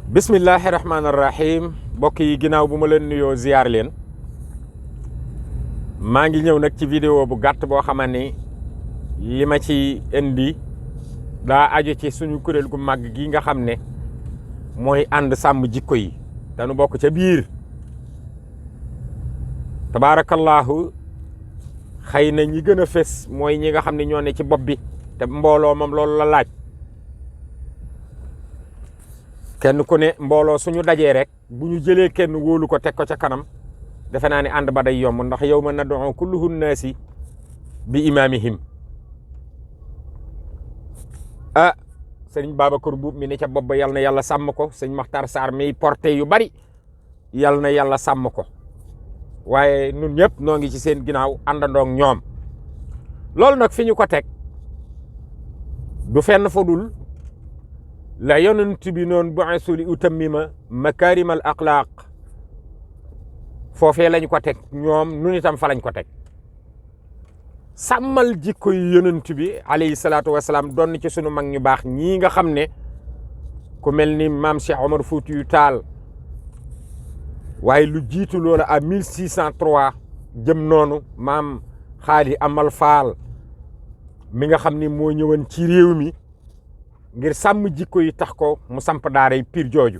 bismillahi rahmaani rahim mbokk yi ginnaaw bu ma leen nuyoo ziar leen maa ngi ñëw nag ci vidéo bu gàtt boo xamante ni li ma ci indi daa aju ci suñu kuréel gu màgg gi nga xam ne mooy ànd sàmm jikko yi te nu bokk ca biir tabaarakallaahu xëy na ñi gën a fës mooy ñi nga xam ne ñoo ne ci bopp bi te mbooloo moom loolu la laaj kenn ku ne mbooloo suñu dajee rek bu ñu jëlee kenn wóolu ko teg ko ca kanam defe naa ne ànd ba day yomb ndax yawma nad'u kulluhu naasi bi imaamihim sëñ Babacar Mbuub mi ne ca bopp ba yal na yàlla sàmm ko sëñ Maxtar Sarr mi porté yu bari yal na yàlla sàmm ko waaye nun ñëpp noo ngi ci seen ginnaaw àndandoog ñoom loolu nag fi ñu ko teg du fenn fa dul la yonent bi noonu bu'istu li utammima makaarimal axlaaq foofee lañ ko teg ñoom nun itam fa lañ ko teg sàmmal jikko yu yonent bi alayhi salaatu wasalaam doon ci sunu mag ñu baax ñii nga xam ne ku mel ni maam Cheikh Omar Foutiyou Tall waaye lu jiitu loola à 1603 jëm noonu maam Xaadi Amal Faal mi nga xam ni moo ñëwoon ci réew mi ngir sàmm jikko yi tax ko mu samp daaray Pire jooju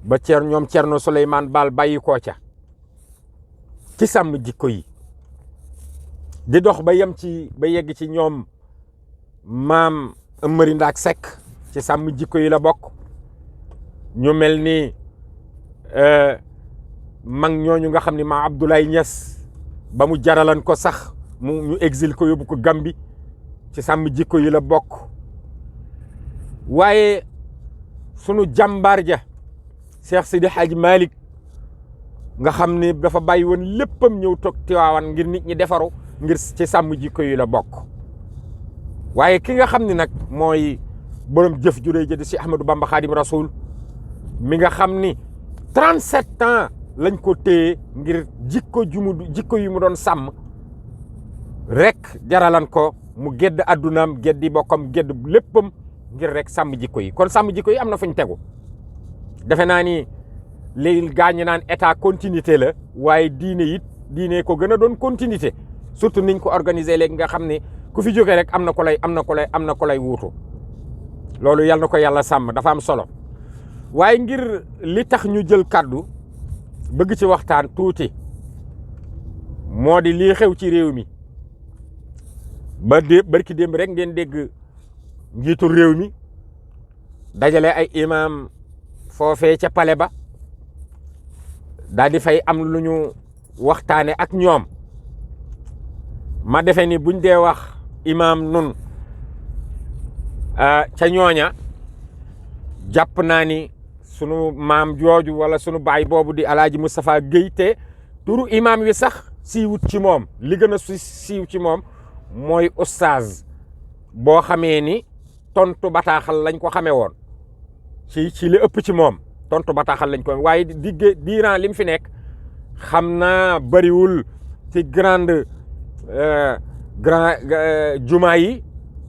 ba ñoom Cerno Souleymane Baal bàyyi koo ca ci sàmm jikko yi di dox ba yem ci ba yegg ci ñoom maam Amari Ndaak Seck ci sàmm jikko yi la bokk ñu mel ni mag ñooñu nga xam ne maa Abdoulaye Niass ba mu jaralan ko sax ñu exil ko yóbbu ko Gambi ci sàmm jikko yi la bokk waaye sunu jàmbaar ja Cheikh Sidi Hadj Malick nga xam ne dafa bàyyi woon léppam ñëw toog Tiwaawan ngir nit ñi defaru ngir ci sàmm jikko yi la bokk waaye ki nga xam ne nag mooy borom jëf ju rëy ja di si Ahmadou Bamba Khadim Rasoul mi nga xam ni 37 ans lañ ko téye ngir jikko yi mu doon sàmm rek jaralan ko mu gedd addunaam geddi bokkam gedd léppam ngir rek sàmm jikko yi kon sàmm jikko yi am na fuñ tegu defe naa ni léegi gaañu naan état continuité la waaye diine ko gën a doon continuité surtout niñ ko organiser léegi nga xam ne ku fi jógee rek am na ko lay wuutu loolu yal na ko yàlla sàmm dafa am solo waaye ngir li tax ñu jël kàddu bëgg ci waxtaan tuuti moo di lii xew ci réew mi barki démb rek ngeen dégg njiitu réew mi dajale ay imam foofee ca pale ba daal di fay am lu ñu waxtaane ak ñoom ma defe ni buñ dee wax imam nun ca ñooña jàpp naa ni sunu maam jooju wala sunu baay boobu di alaaji Moustapha Guèye te turu imam wi sax siiwut ci moom li gën a siiw ci moom mooy oustaz boo xamee ni tontu bataaxal lañ ko xamee woon ci li ëpp ci moom tontu bataaxal lañ ko waaye diiran li mu fi nekk xam naa bëriwul ci grand jumaa yi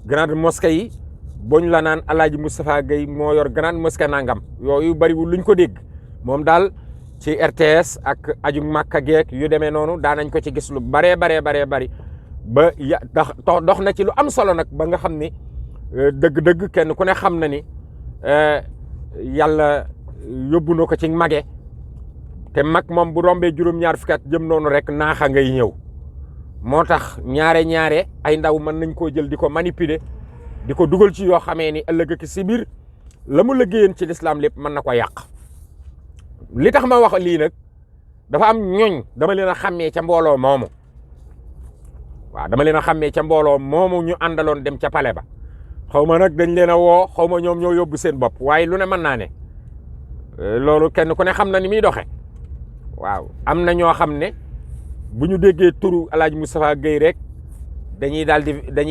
grande mosquée yi boñ la naan alaaji Moustapha Guèye moo yor grande mosquée nangam yooyu bëriwul luñ ko dégg moom daal ci RTS ak aju Makka geek yu demee noonu daanañ ko ci gis lu baree bari ba dox na ci lu am solo nag ba nga xam ni dëgg-dëgg kenn ku ne xam na ni yàlla yóbbu na ko ci mage te mag moom bu rombee juróom-ñaar fukki at jëm noonu rek naaxa ngay ñëw moo tax ñaare ay ndaw mën nañ koo jël di ko manipuler di ko dugal ci yoo xamee ni ëllëg ak si biir la mu liggéeyeen ci lislaam lépp mën na ko yàq li tax ma wax lii nag dafa am ñooñ dama leen a xàmmee ca mbooloo moomu waaw dama leen a xàmmee ca mbooloo moomu ñu àndaloon dem ca pale ba xaw ma nag dañ leen a woo xaw ma ñoom ñoo yóbbu seen bopp waaye lu ne mën naa ne loolu kenn ku ne xam na ni muy doxe waaw am na ñoo xam ne bu ñu déggee turu El Hadj Moustapha Guèye rek dañuy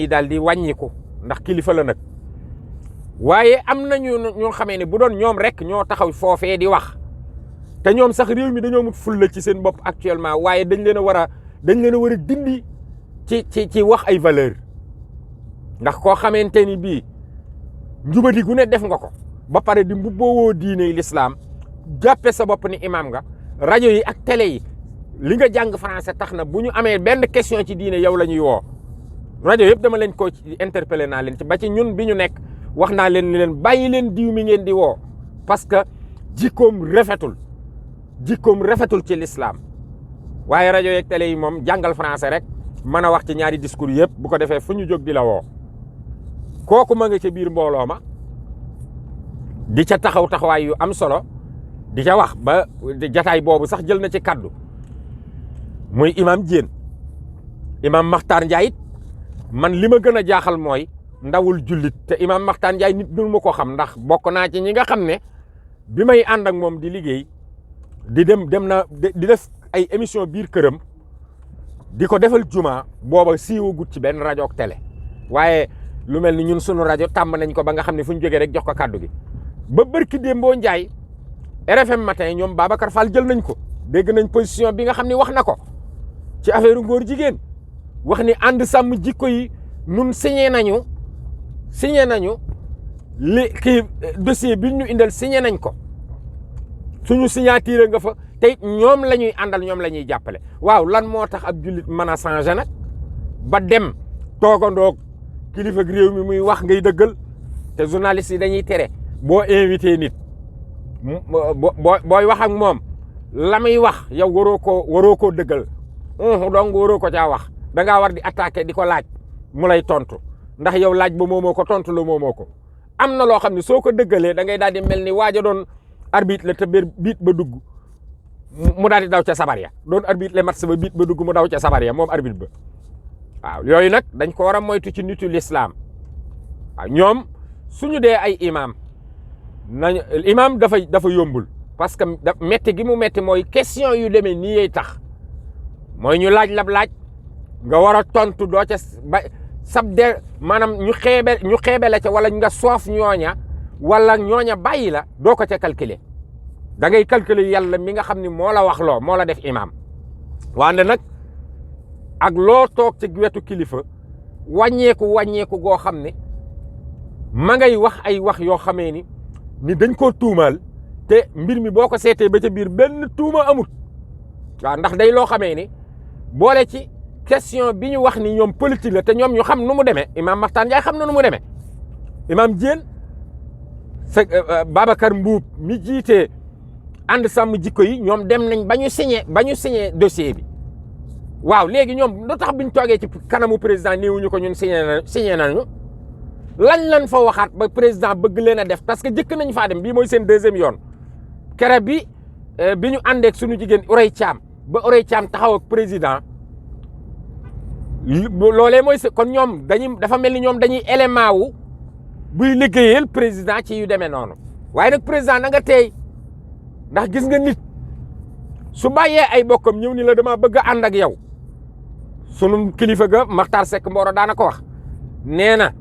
daal di wàññiku ndax kilifa la nag waaye am na ñoo xamee ne bu doon ñoom rek ñoo taxaw foofee di wax te ñoom sax réew mi dañoo mut fulla ci seen bopp actuellement waaye dañ leen a war a dindi ci wax ay valeur ndax koo xamante ni bii njubadi gu ne def nga ko ba pare di mbubboo diine l'islam jàppe sa bopp ni imam nga rajo yi ak télé yi li nga jàng français tax na bu ñu amee benn question ci diine yow la ñuy woo rajo yëpp dama leen ko interpellé naa leen ci ba ci ñun bi ñu nekk wax naa leen ni leen bàyyi leen diw mi ngeen di woo parce que jikkoom rafetul ci l'islam waaye rajo yeeg télé yi moom jàngal français rek mën a wax ci ñaari discours yëpp bu ko defee fu ñu jóg di la woo kooku ma nga ca biir mbooloo ma di ca taxawaay yu am solo di ca wax ba jataay boobu sax jël na ci kaddu muy imam Diène imam Makhtar Ndiaye it man li ma gën a jaaxal mooy ndawul jullit te imam Makhtar Ndiaye nit dul ma ko xam ndax bokk naa ci ñi nga xam ne bi may ànd ak moom di liggéey di dem di def ay émission biir këram di ko defal juma booba siiwagut ci benn rajo ak télé waaye lu mel ni ñun sunu rajo tàmm nañ ko ba nga xam ne fu ñu jógee rek jox ko kaddu gi ba bërki démboo Njaay RFM matin ñoom Babacar Fall jël nañ ko dégg nañ position bi nga xam ne wax na ko ci affaire ngóor jigéen wax ni ànd sàmm jikko yi nun signé nañu li kii dossier bi ñu indal signé nañ ko suñu signature nga fa te ñoom la ñuy àndal ñoom la ñuy jàppale waaw lan moo tax ab jullit mën a changé nag ba dem toogandoog kilifa réew mi muy wax ngay dëggal te journaliste yi dañuy tere boo invité nit booy wax ak moom la muy wax yow waroo koo dëggal donc waroo ko caa wax da ngaa war di attaqué di ko laaj mu lay tontu ndax yow laaj ba moomoo ko tontu la moomoo ko am na loo xam ne soo ko dëggalee da ngay daal di mel ni waaja doon arbitre la te biit ba dugg mu daal di daw ca sabar ya doon arbitre le match ba biit ba dugg mu daw ca sabar ya moom arbitre ba waaw yooyu nag dañ ko war a moytu ci nitu l'islam waaw ñoom suñu dee ay imam dafa yombul parce que metti gi mu metti mooy question yu demee nii yey tax mooy ñu laaj nga war a tontu doo ca ba maanaam ñu xeebe la ca wala nga soof ñooña wala ñooña bàyyi la doo ko ca calculer da ngay calculer yàlla mi nga xam ni moo la wax loo moo la def imam wante nag ak loo toog ci wetu kilifa wàññeeku goo xam ne ma ngay wax ay wax yoo xamee ni dañ koo tuumaal te mbir mi boo ko seetee ba ca biir benn tuuma amut waaw ndax day loo xamee ni boole ci question bi ñu wax ni ñoom politique la te ñoom ñu xam nu mu demee imam Makhtar Ndiaye xam na nu mu demee imam Diène Babacar Mbuub mi jiitee ànd sàmm jikko yi ñoom dem nañ ba ñu signé dossier bi waaw léegi ñoom lu tax biñ toogee ci kanamu président néewuñu ko ñun signé nañu lan fa waxaat ba président bëgg leen a def parce que jëkk nañ faa dem bii mooy seen deuxième yoon kere bi ñu àndeek suñu jigéen Ourey Thiam ba Ourey Thiam taxaw ak président loolee mooy kon ñoom dafa mel ni ñoom dañuy élément wu buy liggéeyal président ci yu demee noonu waaye nag président na nga tey ndax gis nga nit su bàyyee ay bokkam ñëw ni la dama bëgg a ànd ak yow sunu kilifa ga Makhtar Seck Mboro daana ko wax nee na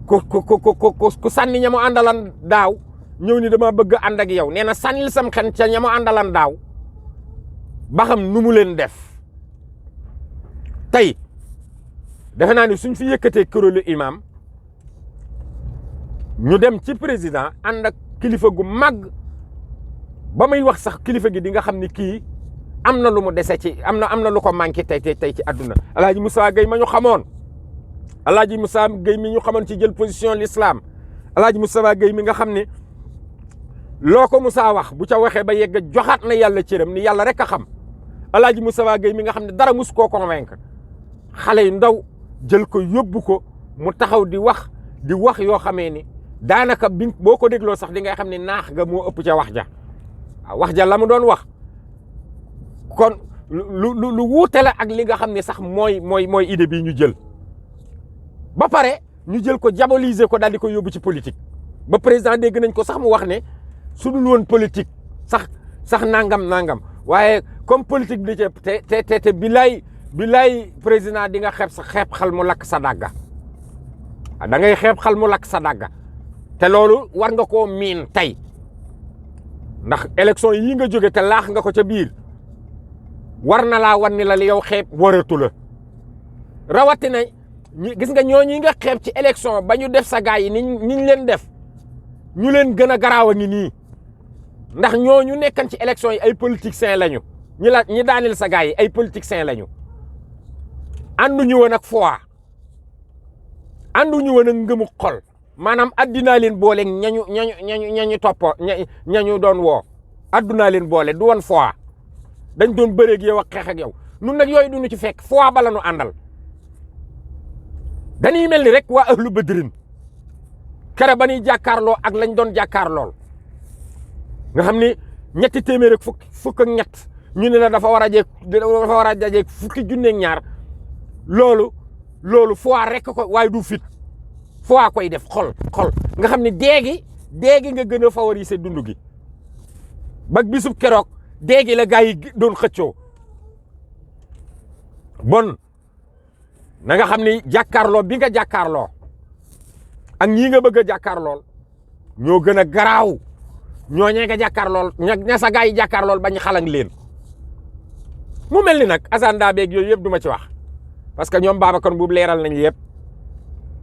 ku sànni ña mu àndalan daaw ñëw ni dama bëgg a ànd ak yow nee na sànnil sam xen ca ña mu àndalan daaw ba xam nu mu leen def tey defe naa ni suñ fi yëkkatee kuréelu imam ñu dem ci président ànd ak kilifa gu mag ba muy wax sax kilifa gi di nga xam ni kii am na lu mu dese ci am na lu ko manqué tey ci àdduna Alaaji Moussa Gueye ma ñu xamoon Alaaji Moussa Gueye mi ñu xamoon ci jël position l'islam Alaaji Moussa Gueye mi nga xam ne loo ko Moussa wax bu ca waxee ba yegg joxaat na yàlla cëram ni yàlla rek a xam Alaaji Moussa Gueye mi nga xam ne dara mus koo convaincre xale yu ndaw jël ko yóbbu ko mu taxaw di wax yoo xamee ni daanaka boo ko dégloo sax di ngay xam ne naax nga moo ëpp ca wax ja wax ja la mu doon wax kon lu wuute la ak li nga xam ne sax mooy idée bii ñu jël ba pare ñu jël ko diaboliser ko daal di ko yóbbu ci politique ba président dégg nañ ko sax mu wax ne su dul woon politique sax nangam waaye comme politique bi te bilaay président di nga xeeb xal mu lakk sa dàgga da ngay xeeb xal mu lakk sa dàgga te loolu war nga koo miin tey ndax élection yi nga jóge te laax nga ko ca biir war na laa wan ni la li yow xeeb waratu la rawatina gis nga ñooñu nga xeeb ci élection ba ñu def sa gaay yi niñ leen def ñu leen gën a garaaw a ngi nii ndax ñooñu nekkan ci élection yi ay politiciens lañu ñi daaneel sa gars yi ay politiciens lañu ànduñu woon ak foi ànduñu woon ak ngëmu xol maanaam addinaa leen boole ñañu toppoo ñañu doon woo addunaa leen boole du woon foi dañ doon bëreeg yow ak xeex ak yow nun nag yooyu duñu ci fekk foi bala nu àndal dañuy mel ni rek waa ahlu badrin kere ba ñuy jàkkaarloo ak lañ doon jàkkaarlool nga xam ni ñetti téeméer ak fukk ak ñett ñu ne la dafa war a dajeeg fukki junneeg ñaar loolu foi rek ko waaye du fit foi koy def xol nga xam ni déegi nga gën a favoriser dund gi ba bisub keroog déegi la gaa yi doon xëccoo bon na nga xam ni jàkkaarloo bi nga jàkkaarloo ak ñii nga bëgg a jàkkaarlool ñoo gën a garaaw ñooñee nga jàkkaarlool ña sa gaa yi jàkkaarlool bañ xalang leen mu mel ni nag agenda beeg yooyu yëpp du ma ci wax parce que ñoom Babacar Mbuub leeral nañ yëpp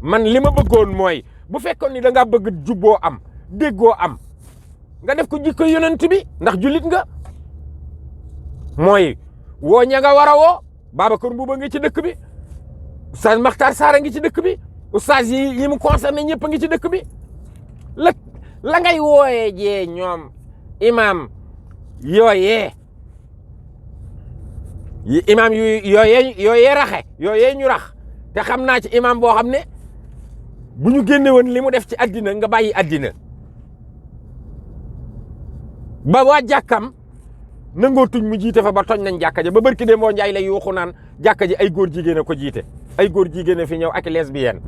man li ma bëggoon mooy bu fekkoon ni da ngaa bëgg jubboo am déggoo am nga def ko jikko yonent bi ndax jullit nga mooy woo ña nga war a woo Babacar Mbuub a ngi ci dëkk bi Oustaz Makhtar Sarr a ngi ci dëkk bi oustaz yi mu concerné ñëpp a ngi ci dëkk bi la ngay wooyee jee ñoom imam yooyee yooyee ñu rax te xam naa ci imam boo xam ne bu ñu génne woon li mu def ci addina nga bàyyi addina ba waa jàkkam nangoo tuñ mu jiite fa ba toñ nañ jàkka ja ba barki de moo njaay la yuuxu naan jàkka ji ay góor jigéen a ko jiite ay góor jigéen a fi ñëw ak lesbienne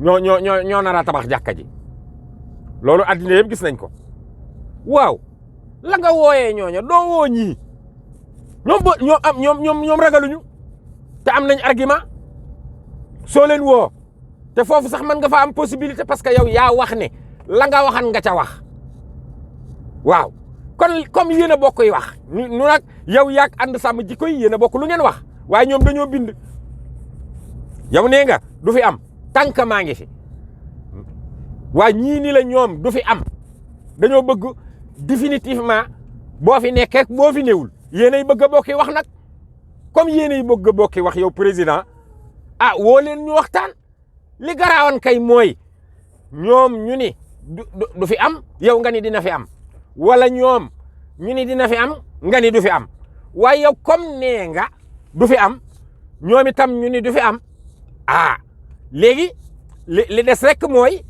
ñoo nar a tabax jàkka ji loolu addina yëpp gis nañ ko waaw la nga wooyee ñooña doo woo ñii ñoom ragaluñu te am nañ argument soo leen woo te foofu sax mën nga fa am possibilité parce que yow yaa wax ne la nga waxan nga ca wax waaw kon comme yéen a bokk yi wax nu nag yow yaag ànd sàmm jikko yi yéen a bokk lu ngeen wax waaye ñoom dañoo bind yow nee nga du fi am tànk maa ngi fi waaye ñii ni la ñoom du fi am dañoo bëgg définitivement boo fi nekkee boo fi newul yéenay bëgg a bokki wax nag comme yéenay bëgg a bokki wax yow président woo leen ñu waxtaan li garaawan kay mooy ñoom ñu ni du fi am yow nga ni dina fi am wala ñoom ñu ni dina fi am nga ni du fi am waaye yow comme nee nga du fi am ñoom itam ñu ni du fi am léegi li des rek mooy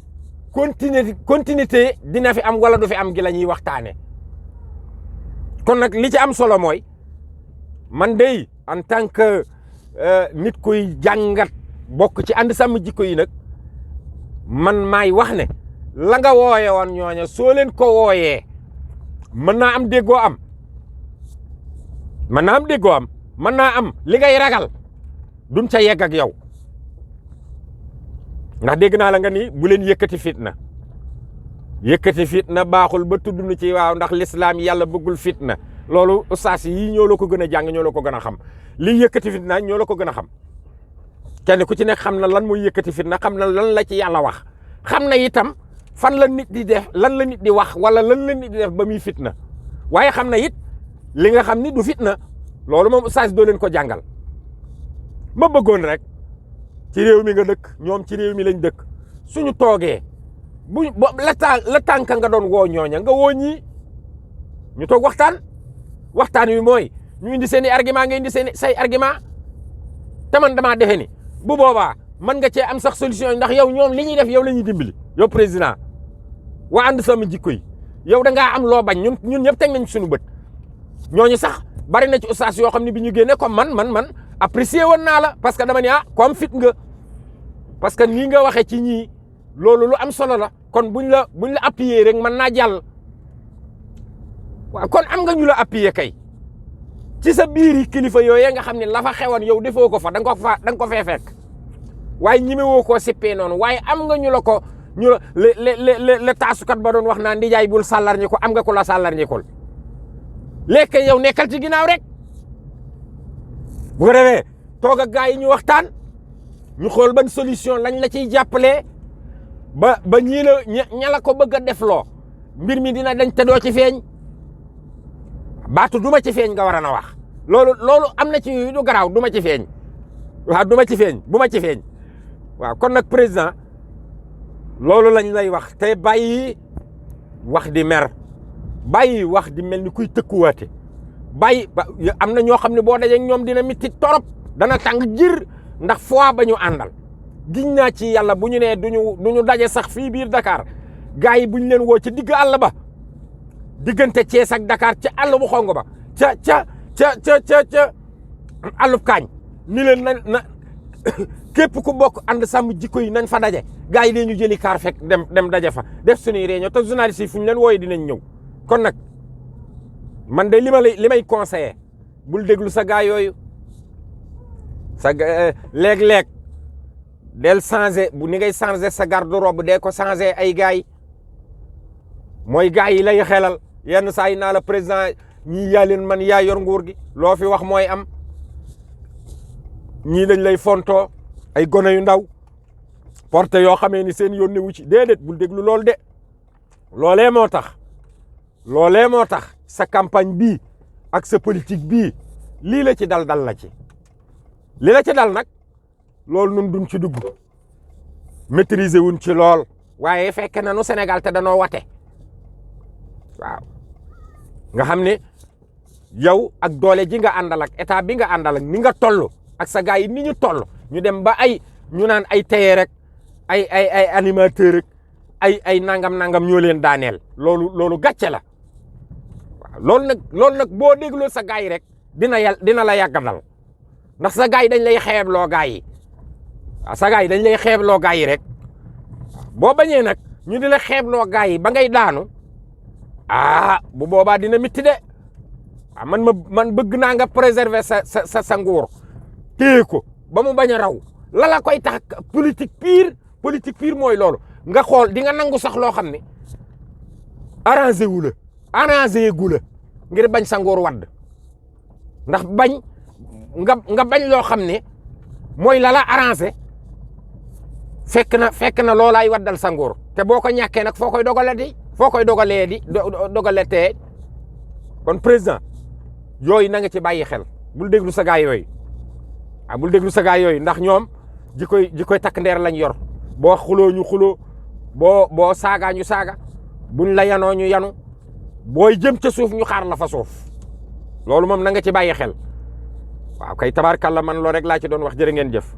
continuité dina fi am wala du fi am gi la ñuy waxtaane kon nag li ci am solo mooy man dey en tant que nit kuy jàngat bokk ci ànd sàmm jikko yi nag man maay wax ne la nga wooye woon ñooña soo leen ko wooyee mën naa am déggoo am mën naa am li ngay ragal duñ ca yegg ak yow ndax dégg naa la nga ni bu leen yëkkati fitna baaxul ba tudd nu ci waaw ndax lislaam yàlla bëggul fitna loolu ustaas yi ñoo la ko gën a jàng ñoo la ko gën a xam li yëkkati fitna ñoo la ko gën a xam kenn ku ci nekk xam na lan mooy yëkkati fitna xam na lan la ci yàlla wax xam na itam fan la nit di def lan la nit di wax wala lan la nit di def ba muy fitna waaye xam na it li nga xam ni du fitna loolu moom ustaas doo leen ko jàngal ma bëggoon rek ci réew mi nga dëkk ñoom ci réew mi lañ dëkk suñu toogee la tànk nga doon woo ñooña nga woo ñii ñu toog waxtaan wi mooy ñu indi seen i argument nga indi say argument te man damaa defe ni bu boobaa mën nga cee am sax solution ndax yow ñoom li ñuy def yow la ñuy dimbali yow président waa ànd sama jikko yi yow da ngaa am loo bañ ñun ñëpp teg nañ suñu bët ñooñu sax bari na ci ustaas yoo xam ne bi ñu génnee comme man apprécié woon naa la parce que dama ni comme fit nga parce que nii nga waxee ci ñii loolu lu am solo la kon buñ la appuyer rek mën naa jàll waaw kon am nga ñu la appuyer kay ci sa biiri kilifa yooyee nga xam ne la fa xewoon yow defoo ko fa da nga ko fee fekk waaye ñimewoo koo sippee noonu waaye am nga ñu la le taasukat ba doon wax naan di jaay bul sàllar ñi ko am nga ko la sàllar ñi kol léegi yow nekkal ci ginnaaw rek bu ko defee toog ak gaa yi ñu waxtaan ñu xool ban solution lañ la ciy jàppalee ba ñii la ña la ko bëgg a defloo mbir mi dina dañ te doo ci feeñ baatu duma ci feeñ nga war a na wax loolu am na ci yu du garaaw duma ci feeñ waaw duma ci feeñ bu ma ci feeñ waaw kon nag président loolu lañ lay wax te bàyyi wax di mer bàyyi wax di mel ni kuy tëkkuwaate bàyyi am na ñoo xam ne boo dajee ñoom dina mitti torop dana tàng jir ndax fois ba ñu àndal giñ naa ci yàlla bu ñu nee duñu daje sax fii biir Dakar gars yi bu ñu leen woo ci digg àll ba diggante Thiès ak Dakar ca àll bu xong ba ca àllub kaañ ni leen na képp ku bokk ànd sàmm jikko yi nañ fa daje gars yi ñu jëli kaar fekk dem daje fa def suñuy réunion te journalistes yi fu ñu leen wooyee dinañ ñëw kon nag man de li may conseillé bul déglu sa gars yooyu sa léeg-léeg del changé bu ni ngay changé sa garde-robe dee ko changé ay gars yi mooy gars yi lay xelal yenn saa yi naa la président ñii yaa leen man yaa yor nguur gi loo fi wax mooy am ñii dañ lay fontoo ay gone yu ndaw porte yoo xamee ni seen yoon newu ci déedéet bul déglu loolu de loolee moo tax sa campagne bii ak sa politique bii lii la ci dal la ci li la ci dal nag loolu nun duñ ci dugg maîtriser wuñ ci lool waaye fekk na nu Sénégal te danoo wate waaw nga xam ne yow ak doole ji nga àndal ak état bi nga àndal ak ni nga toll ak sa gars yi ni ñu toll ñu dem ba ñu naan ay tailleur rek ay animateur rek ay nangam ñoo leen daaneel loolu gàcce la waaw loolu nag boo dégloo sa gars yi rek dina la yàggadal ndax sa gars yi dañ lay xeebloo gars yi waaw sa gars yi dañ lay xeebloo gars yi rek boo bañee nag ñu di la xeebloo gars yi ba ngay daanu bu boobaa dina mitti de waaw man bëgg naa nga préserver sa nguur téye ko ba mu bañ a raw la koy tax politique pire mooy loolu nga xool di nga nangu sax loo xam ne arrangé wu la arrangé gu la ngir bañ sa nguur wadd ndax bañ nga bañ loo xam ne mooy la arrangé fekk na loolaay waddal sa nguur te boo ko ñàkkee nag foo koy dogalee kon président yooyu na nga ci bàyyi xel bul déglu sa gaay yooyu bul déglu sa gaay yooyu ndax ñoom jikoy takk ndeer lañ yor boo xuloo ñu xuloo boo saagaa ñu saaga buñ la yanoo ñu yanu booy jëm ca suuf ñu xaar la fa suuf loolu moom na nga ci bàyyi xel waaw kay tabaarkàlla man loo rek laa ci doon wax jërë ngeen jëf